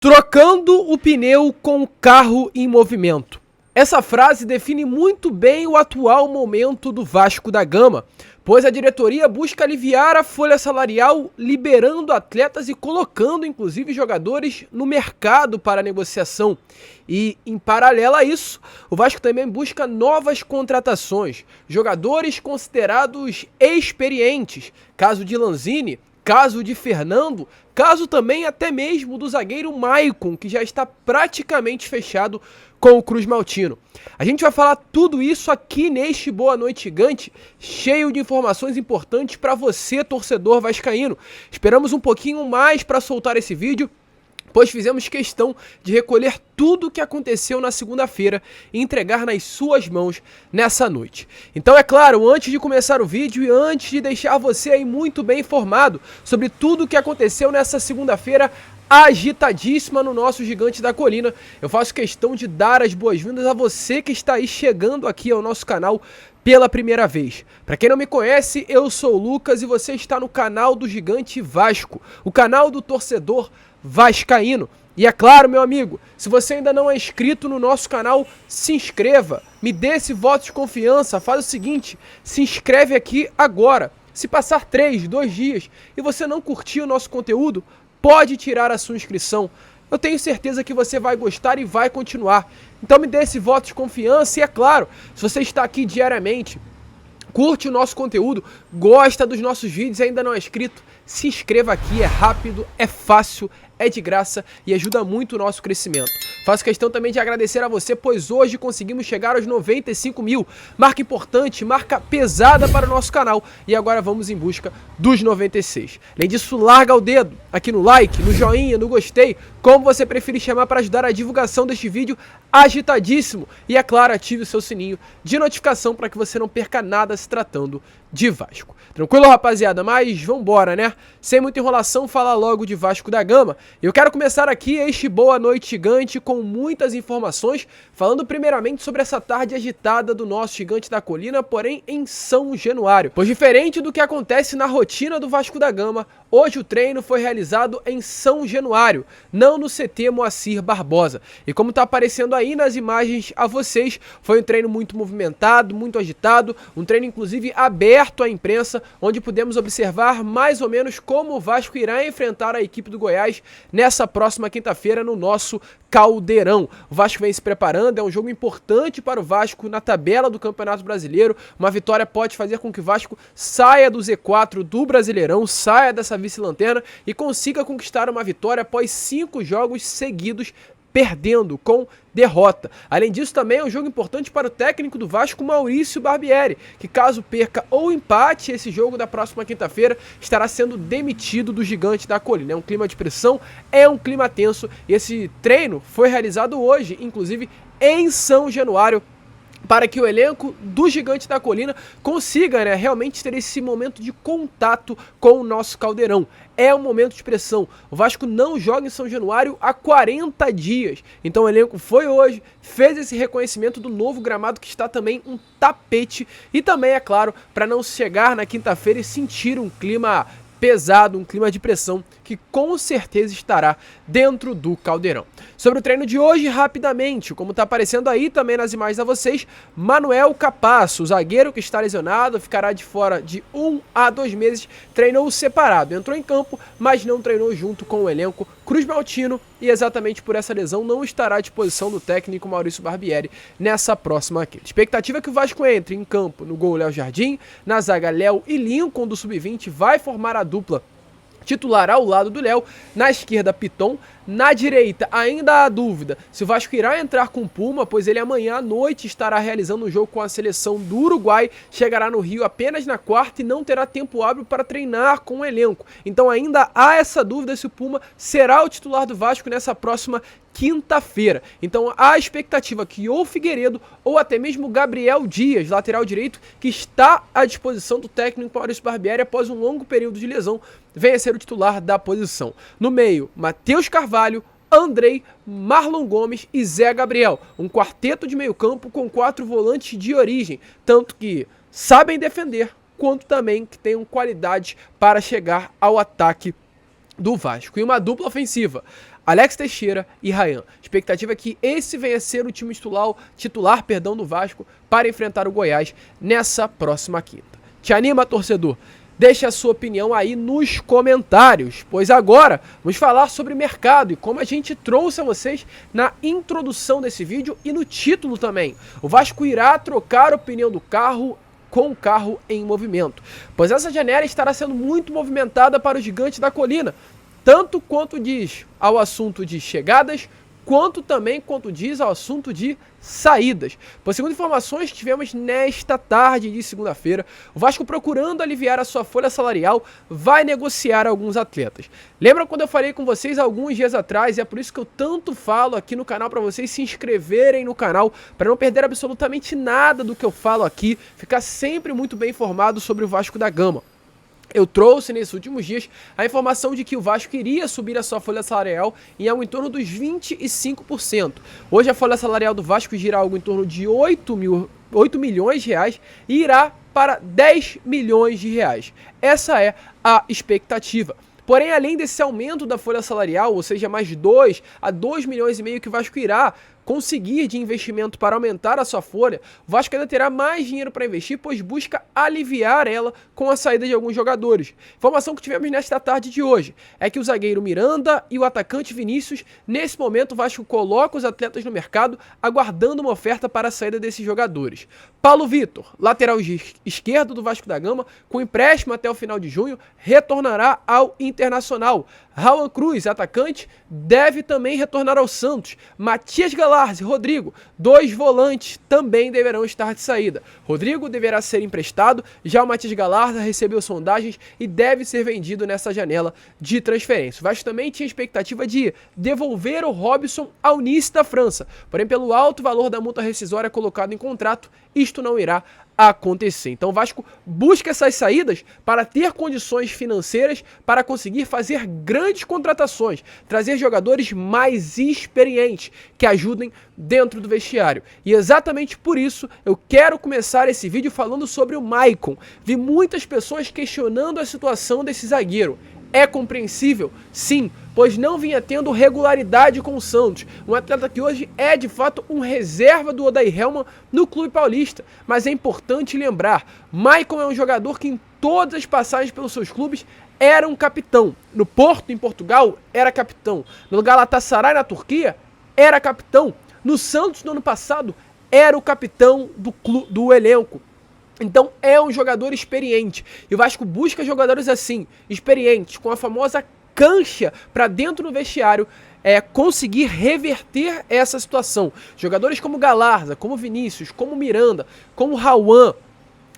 Trocando o pneu com o carro em movimento. Essa frase define muito bem o atual momento do Vasco da Gama, pois a diretoria busca aliviar a folha salarial, liberando atletas e colocando inclusive jogadores no mercado para negociação. E em paralelo a isso, o Vasco também busca novas contratações, jogadores considerados experientes, caso de Lanzini, caso de Fernando, caso também até mesmo do zagueiro Maicon, que já está praticamente fechado com o Cruz Maltino. A gente vai falar tudo isso aqui neste Boa Noite Gigante, cheio de informações importantes para você, torcedor vascaíno. Esperamos um pouquinho mais para soltar esse vídeo, pois fizemos questão de recolher tudo o que aconteceu na segunda-feira e entregar nas suas mãos nessa noite. Então é claro, antes de começar o vídeo e antes de deixar você aí muito bem informado sobre tudo o que aconteceu nessa segunda-feira agitadíssima no nosso Gigante da Colina, eu faço questão de dar as boas-vindas a você que está aí chegando aqui ao nosso canal pela primeira vez. Para quem não me conhece, eu sou o Lucas e você está no canal do Gigante Vasco, o canal do torcedor vascaíno. E é claro, meu amigo, se você ainda não é inscrito no nosso canal, se inscreva, me dê esse voto de confiança, faz o seguinte, se inscreve aqui agora. Se passar 2 dias e você não curtir o nosso conteúdo, pode tirar a sua inscrição. Eu tenho certeza que você vai gostar e vai continuar. Então me dê esse voto de confiança e é claro, se você está aqui diariamente, curte o nosso conteúdo, gosta dos nossos vídeos e ainda não é inscrito, se inscreva aqui, é rápido, é fácil, é de graça e ajuda muito o nosso crescimento. Faço questão também de agradecer a você, pois hoje conseguimos chegar aos 95 mil. Marca importante, marca pesada para o nosso canal. E agora vamos em busca dos 96. Além disso, larga o dedo aqui no like, no joinha, no gostei, como você preferir chamar, para ajudar a divulgação deste vídeo agitadíssimo. E é claro, ative o seu sininho de notificação para que você não perca nada se tratando de Vasco. Tranquilo, rapaziada? Mas vambora, né? Sem muita enrolação, falar logo de Vasco da Gama. Eu quero começar aqui este Boa Noite Gigante com muitas informações, falando primeiramente sobre essa tarde agitada do nosso Gigante da Colina, porém em São Januário. Pois diferente do que acontece na rotina do Vasco da Gama, hoje o treino foi realizado em São Januário, não no CT Moacir Barbosa. E como tá aparecendo aí nas imagens a vocês, foi um treino muito movimentado, muito agitado, um treino inclusive aberto à imprensa, onde pudemos observar mais ou menos como o Vasco irá enfrentar a equipe do Goiás nessa próxima quinta-feira no nosso Caldeirão. O Vasco vem se preparando, é um jogo importante para o Vasco na tabela do Campeonato Brasileiro. Uma vitória pode fazer com que o Vasco saia do Z4 do Brasileirão, saia dessa vice-lanterna e consiga conquistar uma vitória após 5 jogos seguidos perdendo, com derrota. Além disso, também é um jogo importante para o técnico do Vasco, Maurício Barbieri, que caso perca ou empate esse jogo da próxima quinta-feira, estará sendo demitido do Gigante da Colina. É um clima de pressão, é um clima tenso, e esse treino foi realizado hoje, inclusive em São Januário, para que o elenco do Gigante da Colina consiga, né, realmente ter esse momento de contato com o nosso Caldeirão. É um momento de pressão. O Vasco não joga em São Januário há 40 dias. Então o elenco foi hoje, fez esse reconhecimento do novo gramado, que está também um tapete. E também, é claro, para não chegar na quinta-feira e sentir um clima pesado, um clima de pressão que com certeza estará dentro do Caldeirão. Sobre o treino de hoje, rapidamente, como está aparecendo aí também nas imagens a vocês, Manuel Capasso, o zagueiro que está lesionado, ficará de fora de 1 a 2 meses, treinou separado, entrou em campo, mas não treinou junto com o elenco Cruz Maltino, e exatamente por essa lesão não estará à disposição do técnico Maurício Barbieri nessa próxima quinta. Expectativa é que o Vasco entre em campo no gol Léo Jardim, na zaga Léo e Lincoln do Sub-20, vai formar a dupla titular ao lado do Léo, na esquerda Piton, na direita ainda há dúvida se o Vasco irá entrar com Puma, pois ele amanhã à noite estará realizando um jogo com a seleção do Uruguai, chegará no Rio apenas na quarta e não terá tempo hábil para treinar com o elenco. Então ainda há essa dúvida se o Puma será o titular do Vasco nessa próxima quinta-feira. Então há a expectativa que ou Figueiredo ou até mesmo Gabriel Dias, lateral direito, que está à disposição do técnico Maurício Barbieri após um longo período de lesão, venha a ser o titular da posição. No meio, Matheus Carvalho, Andrei, Marlon Gomes e Zé Gabriel. Um quarteto de meio campo com 4 volantes de origem, tanto que sabem defender, quanto também que tenham qualidade para chegar ao ataque do Vasco. E uma dupla ofensiva. Alex Teixeira e Ryan. Expectativa é que esse venha a ser o time titular do Vasco para enfrentar o Goiás nessa próxima quinta. Te anima, torcedor? Deixe a sua opinião aí nos comentários, pois agora vamos falar sobre mercado e como a gente trouxe a vocês na introdução desse vídeo e no título também. O Vasco irá trocar o pneu do carro com o carro em movimento, pois essa janela estará sendo muito movimentada para o Gigante da Colina, tanto quanto diz ao assunto de chegadas, quanto diz ao assunto de saídas. Pois segundo informações que tivemos nesta tarde de segunda-feira, o Vasco, procurando aliviar a sua folha salarial, vai negociar alguns atletas. Lembram quando eu falei com vocês alguns dias atrás, e é por isso que eu tanto falo aqui no canal para vocês se inscreverem no canal, para não perder absolutamente nada do que eu falo aqui, ficar sempre muito bem informado sobre o Vasco da Gama. Eu trouxe nesses últimos dias a informação de que o Vasco iria subir a sua folha salarial em algo em torno dos 25%. Hoje a folha salarial do Vasco gira algo em torno de 8 milhões de reais e irá para 10 milhões de reais. Essa é a expectativa. Porém, além desse aumento da folha salarial, ou seja, mais 2 a 2 milhões e meio que o Vasco irá conseguir de investimento para aumentar a sua folha, o Vasco ainda terá mais dinheiro para investir, pois busca aliviar ela com a saída de alguns jogadores. Informação que tivemos nesta tarde de hoje é que o zagueiro Miranda e o atacante Vinícius, nesse momento o Vasco coloca os atletas no mercado, aguardando uma oferta para a saída desses jogadores. Paulo Vitor, lateral esquerdo do Vasco da Gama, com empréstimo até o final de junho, retornará ao Internacional. Raul Cruz, atacante, deve também retornar ao Santos. Matias Galarza e Rodrigo, 2 volantes, também deverão estar de saída. Rodrigo deverá ser emprestado, já o Matias Galarza recebeu sondagens e deve ser vendido nessa janela de transferência. O Vasco também tinha expectativa de devolver o Robson ao Nice da França, porém pelo alto valor da multa rescisória colocado em contrato, isto não irá acontecer. Então o Vasco busca essas saídas para ter condições financeiras para conseguir fazer grandes contratações, trazer jogadores mais experientes que ajudem dentro do vestiário. E exatamente por isso eu quero começar esse vídeo falando sobre o Maicon. Vi muitas pessoas questionando a situação desse zagueiro. É compreensível? Sim, pois não vinha tendo regularidade com o Santos. Um atleta que hoje é de fato um reserva do Odair Hellmann no clube paulista. Mas é importante lembrar, Maicon é um jogador que em todas as passagens pelos seus clubes era um capitão. No Porto, em Portugal, era capitão. No Galatasaray, na Turquia, era capitão. No Santos, no ano passado, era o capitão do elenco. Então é um jogador experiente, e o Vasco busca jogadores assim, experientes, com a famosa cancha para dentro do vestiário, conseguir reverter essa situação. Jogadores como Galarza, como Vinícius, como Miranda, como Rauan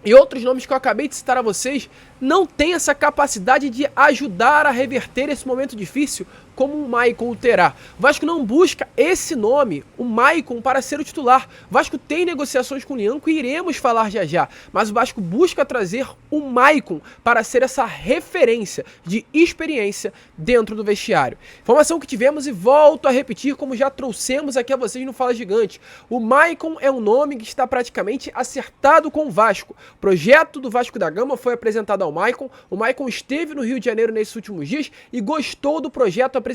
e outros nomes que eu acabei de citar a vocês, não tem essa capacidade de ajudar a reverter esse momento difícil como o Maicon terá. O Vasco não busca esse nome, o Maicon, para ser o titular. O Vasco tem negociações com o Lianco e iremos falar já já, mas o Vasco busca trazer o Maicon para ser essa referência de experiência dentro do vestiário. Informação que tivemos e volto a repetir como já trouxemos aqui a vocês no Fala Gigante. O Maicon é um nome que está praticamente acertado com o Vasco. O projeto do Vasco da Gama foi apresentado ao Maicon. O Maicon esteve no Rio de Janeiro nesses últimos dias e gostou do projeto apresentado.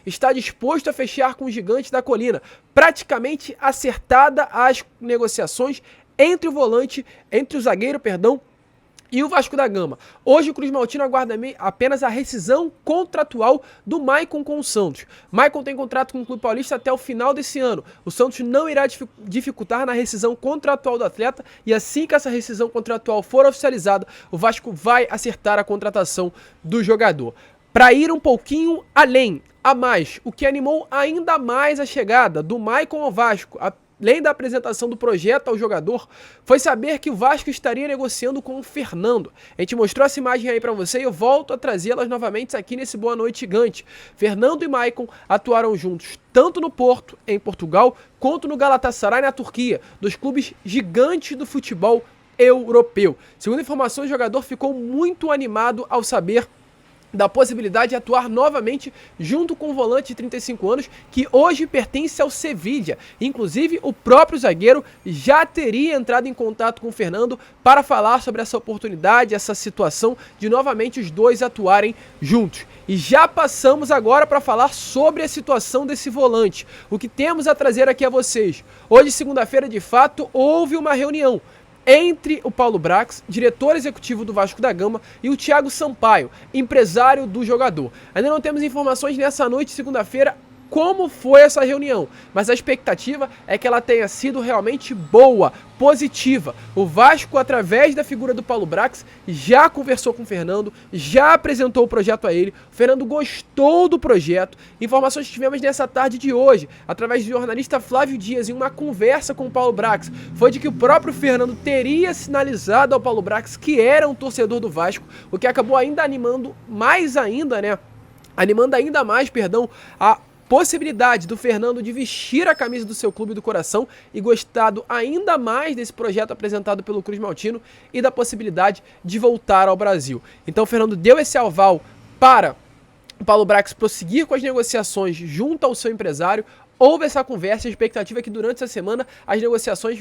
Está disposto a fechar com o Gigante da Colina. Praticamente acertada as negociações entre o zagueiro, e o Vasco da Gama. Hoje o Cruz Maltino aguarda apenas a rescisão contratual do Maicon com o Santos. Maicon tem contrato com o Clube Paulista até o final desse ano. O Santos não irá dificultar na rescisão contratual do atleta, e assim que essa rescisão contratual for oficializada, o Vasco vai acertar a contratação do jogador. Para ir um pouquinho além, a mais, o que animou ainda mais a chegada do Maicon ao Vasco, além da apresentação do projeto ao jogador, foi saber que o Vasco estaria negociando com o Fernando. A gente mostrou essa imagem aí pra você e eu volto a trazê-las novamente aqui nesse Boa Noite Gigante. Fernando e Maicon atuaram juntos tanto no Porto, em Portugal, quanto no Galatasaray, na Turquia, dos clubes gigantes do futebol europeu. Segundo informações, o jogador ficou muito animado ao saber da possibilidade de atuar novamente junto com o volante de 35 anos, que hoje pertence ao Sevilla. Inclusive, o próprio zagueiro já teria entrado em contato com o Fernando para falar sobre essa oportunidade, essa situação de novamente os dois atuarem juntos. E já passamos agora para falar sobre a situação desse volante. O que temos a trazer aqui a vocês. Hoje, segunda-feira, de fato, houve uma reunião entre o Paulo Brax, diretor executivo do Vasco da Gama, e o Thiago Sampaio, empresário do jogador. Ainda não temos informações nessa noite, segunda-feira, como foi essa reunião, mas a expectativa é que ela tenha sido realmente boa, positiva. O Vasco, através da figura do Paulo Brax, já conversou com o Fernando, já apresentou o projeto a ele, o Fernando gostou do projeto. Informações que tivemos nessa tarde de hoje, através do jornalista Flávio Dias, em uma conversa com o Paulo Brax, foi de que o próprio Fernando teria sinalizado ao Paulo Brax que era um torcedor do Vasco, o que acabou ainda animando mais ainda, né? Animando ainda mais, perdão, a possibilidade do Fernando de vestir a camisa do seu clube do coração e gostado ainda mais desse projeto apresentado pelo Cruz Maltino e da possibilidade de voltar ao Brasil. Então o Fernando deu esse aval para o Paulo Brax prosseguir com as negociações junto ao seu empresário. Houve essa conversa, a expectativa é que durante essa semana as negociações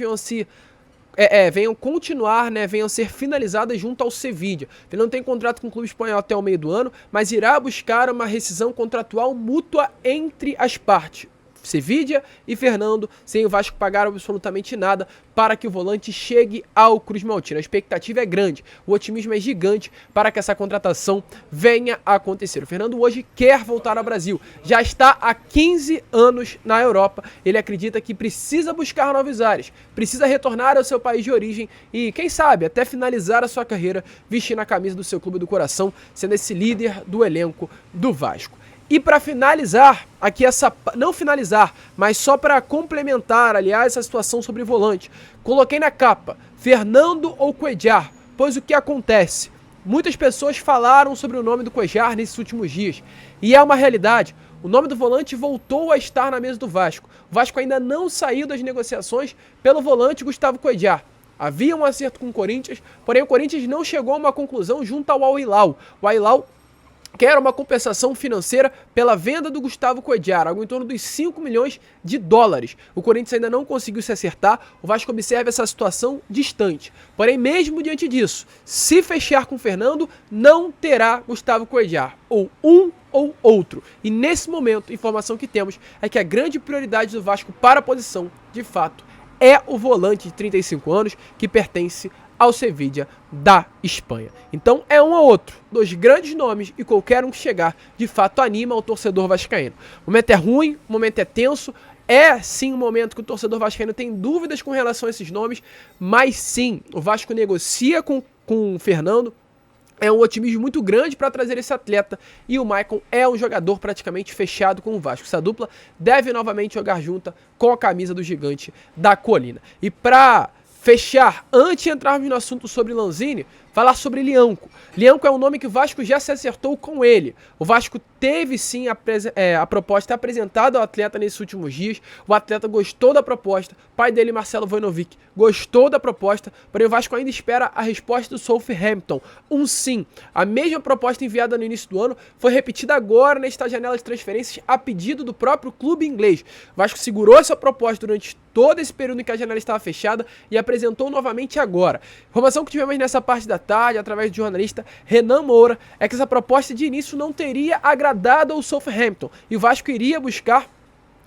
venham continuar, né, venham ser finalizadas junto ao Sevilla. Ele não tem contrato com o clube espanhol até o meio do ano, mas irá buscar uma rescisão contratual mútua entre as partes. Sevilla e Fernando, sem o Vasco pagar absolutamente nada para que o volante chegue ao Cruz Maltino. A expectativa é grande, o otimismo é gigante para que essa contratação venha a acontecer. O Fernando hoje quer voltar ao Brasil, já está há 15 anos na Europa, ele acredita que precisa buscar novos ares, precisa retornar ao seu país de origem e, quem sabe, até finalizar a sua carreira vestindo a camisa do seu clube do coração, sendo esse líder do elenco do Vasco. E para finalizar, aqui não finalizar, mas só para complementar, aliás, essa situação sobre volante, coloquei na capa, Fernando ou Cuéllar, pois o que acontece? Muitas pessoas falaram sobre o nome do Cuéllar nesses últimos dias, e é uma realidade, o nome do volante voltou a estar na mesa do Vasco. O Vasco ainda não saiu das negociações pelo volante Gustavo Cuéllar. Havia um acerto com o Corinthians, porém o Corinthians não chegou a uma conclusão junto ao Al Hilal. O Al Hilal quer uma compensação financeira pela venda do Gustavo Cuéllar, algo em torno dos 5 milhões de dólares. O Corinthians ainda não conseguiu se acertar, o Vasco observa essa situação distante. Porém, mesmo diante disso, se fechar com o Fernando, não terá Gustavo Cuéllar, ou um ou outro. E nesse momento, a informação que temos é que a grande prioridade do Vasco para a posição, de fato, é o volante de 35 anos que pertence ao Sevilla da Espanha. Então é um ou outro, dois grandes nomes, e qualquer um que chegar, de fato anima o torcedor vascaíno. O momento é ruim, o momento é tenso, é sim um momento que o torcedor vascaíno tem dúvidas com relação a esses nomes, mas sim, o Vasco negocia com o Fernando, é um otimismo muito grande para trazer esse atleta, e o Maicon é um jogador praticamente fechado com o Vasco. Essa dupla deve novamente jogar junta com a camisa do Gigante da Colina. E para fechar, antes de entrarmos no assunto sobre Lanzini, falar sobre Lianco. Lianco é um nome que o Vasco já se acertou com ele. O Vasco teve sim a proposta apresentada ao atleta nesses últimos dias. O atleta gostou da proposta. O pai dele, Marcelo Vojnovic, gostou da proposta. Porém, o Vasco ainda espera a resposta do Southampton. Um sim. A mesma proposta enviada no início do ano foi repetida agora nesta janela de transferências a pedido do próprio clube inglês. O Vasco segurou essa proposta durante todo esse período em que a janela estava fechada e apresentou novamente agora. Informação que tivemos nessa parte da tarde, através do jornalista Renan Moura, é que essa proposta de início não teria agradado ao Southampton e o Vasco iria buscar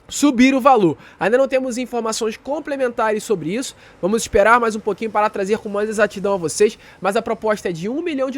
subir o valor. Ainda não temos informações complementares sobre isso, vamos esperar mais um pouquinho para trazer com mais exatidão a vocês, mas a proposta é de $1 milhão,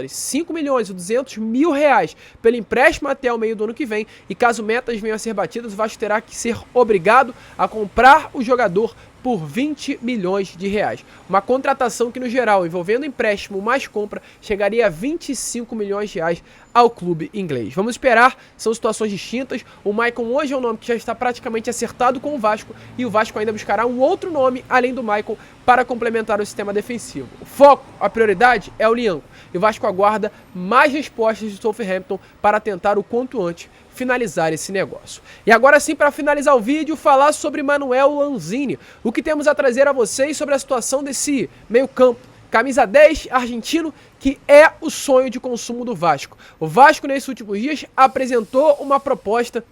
5 milhões e 200 mil reais pelo empréstimo até o meio do ano que vem, e caso metas venham a ser batidas, o Vasco terá que ser obrigado a comprar o jogador por 20 milhões de reais. Uma contratação que, no geral, envolvendo empréstimo mais compra, chegaria a 25 milhões de reais ao clube inglês. Vamos esperar, são situações distintas. O Maicon hoje é um nome que já está praticamente acertado com o Vasco, e o Vasco ainda buscará um outro nome, além do Maicon, para complementar o sistema defensivo. O foco, a prioridade é o Lianco, e o Vasco aguarda mais respostas de Southampton para tentar o quanto antes finalizar esse negócio. E agora sim, para finalizar o vídeo, falar sobre Manuel Lanzini. O que temos a trazer a vocês sobre a situação desse meio campo Camisa 10 argentino, que é o sonho de consumo do Vasco. O Vasco, nesses últimos dias, apresentou uma proposta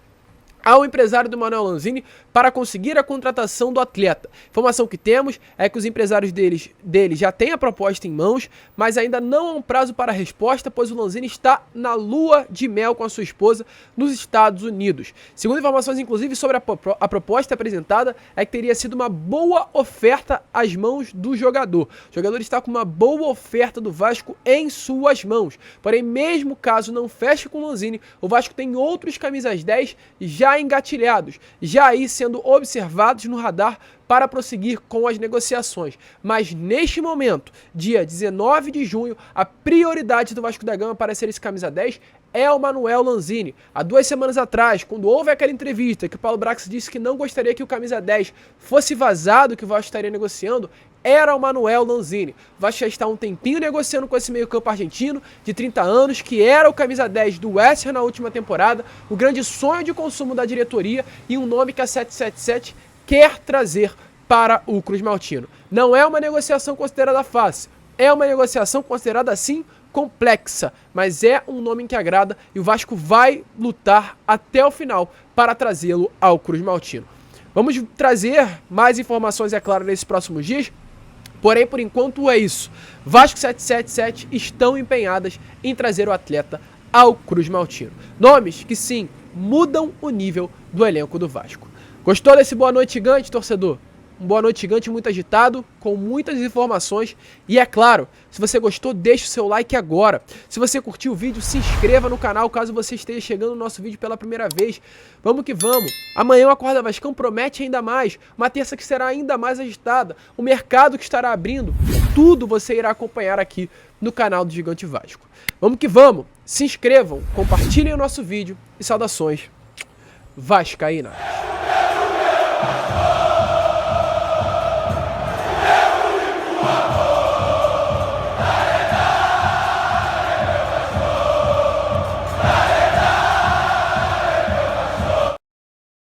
ao empresário do Manuel Lanzini para conseguir a contratação do atleta. Informação que temos é que os empresários dele já têm a proposta em mãos, mas ainda não há um prazo para a resposta, pois o Lanzini está na lua de mel com a sua esposa nos Estados Unidos. Segundo informações, inclusive, sobre a proposta apresentada, é que teria sido uma boa oferta às mãos do jogador. O jogador está com uma boa oferta do Vasco em suas mãos. Porém, mesmo caso não feche com o Lanzini, o Vasco tem outros camisas 10 já engatilhados, já aí sendo observados no radar para prosseguir com as negociações. Mas neste momento, dia 19 de junho, a prioridade do Vasco da Gama para ser esse camisa 10 é o Manuel Lanzini. Há 2 semanas atrás, quando houve aquela entrevista que o Paulo Brax disse que não gostaria que o camisa 10 fosse vazado, que o Vasco estaria negociando, era o Manuel Lanzini. O Vasco já está há um tempinho negociando com esse meio-campo argentino de 30 anos, que era o camisa 10 do West Ham na última temporada, o grande sonho de consumo da diretoria e um nome que a 777 quer trazer para o Cruz Maltino. Não é uma negociação considerada fácil, é uma negociação considerada assim complexa, mas é um nome que agrada e o Vasco vai lutar até o final para trazê-lo ao Cruz Maltino. Vamos trazer mais informações, é claro, nesses próximos dias. Porém, por enquanto é isso. Vasco 777 estão empenhadas em trazer o atleta ao Cruz Maltino. Nomes que sim, mudam o nível do elenco do Vasco. Gostou desse Boa Noite Gigante, torcedor? Um Boa Noite Gigante muito agitado, com muitas informações. E é claro, se você gostou, deixe o seu like agora. Se você curtiu o vídeo, se inscreva no canal caso você esteja chegando no nosso vídeo pela primeira vez. Vamos que vamos. Amanhã o Acorda Vascão promete ainda mais. Uma terça que será ainda mais agitada. O mercado que estará abrindo. Tudo você irá acompanhar aqui no canal do Gigante Vasco. Vamos que vamos. Se inscrevam, compartilhem o nosso vídeo e saudações vascaínas.